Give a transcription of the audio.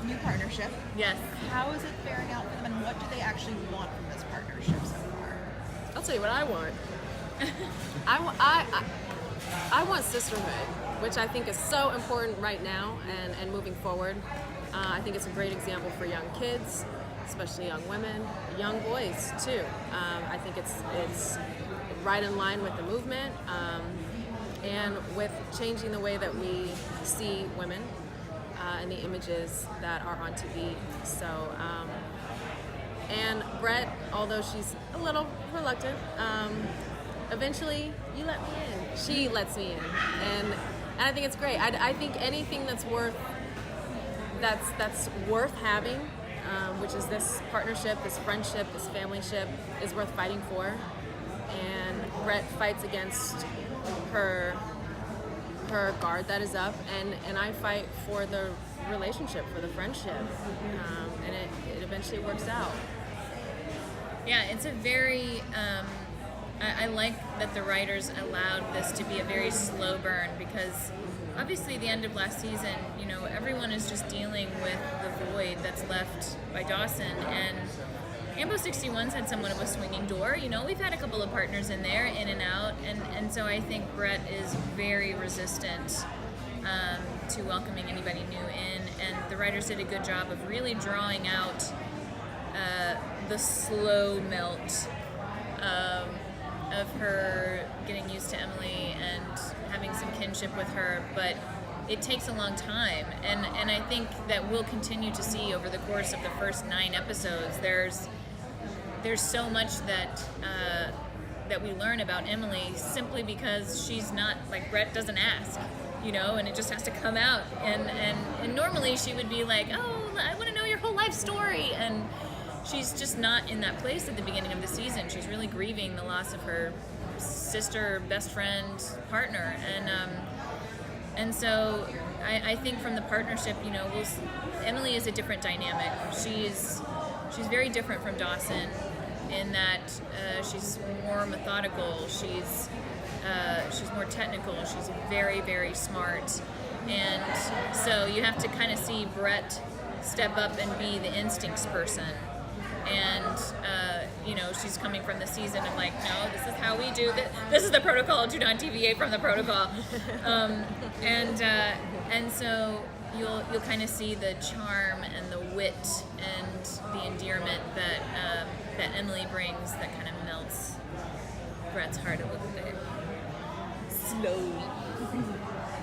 new partnership. Yes. How is it faring out for them, and what do they actually want from this partnership so far? I'll tell you what I want. I want sisterhood, which I think is so important right now and moving forward. I think it's a great example for young kids, especially young women, young boys too. I think it's right in line with the movement and with changing the way that we see women and the images that are on TV. So, and Brett, although she's a little reluctant, eventually you let me in. She lets me in, and I think it's great. I think anything that's worth having, which is this partnership, this friendship, this familyship, is worth fighting for. And Brett fights against her guard that is up, and I fight for the relationship, for the friendship, and it eventually works out. Yeah, it's a very, I like that the writers allowed this to be a very slow burn, because obviously the end of last season, everyone is just dealing with the void that's left by Dawson, and Ambo 61's had somewhat of a swinging door. We've had a couple of partners in there, in and out, and so I think Brett is very resistant to welcoming anybody new in, and the writers did a good job of really drawing out the slow melt of her getting used to Emily and having some kinship with her, but it takes a long time, and I think that we'll continue to see over the course of the first 9 episodes, there's so much that we learn about Emily simply because she's not, like, Brett doesn't ask, and it just has to come out, and normally she would be like, oh, I want to know your whole life story, and she's just not in that place at the beginning of the season. She's really grieving the loss of her sister, best friend, partner, and so I think from the partnership, Emily is a different dynamic. She's very different from Dawson in that she's more methodical. She's more technical. She's very, very smart, and so you have to kind of see Brett step up and be the instincts person. And she's coming from the season of like, no, this is how we do this. This is the protocol. Do not deviate from the protocol. And so you'll kind of see the charm and the wit and the endearment that Emily brings that kind of melts Brett's heart a little bit slowly.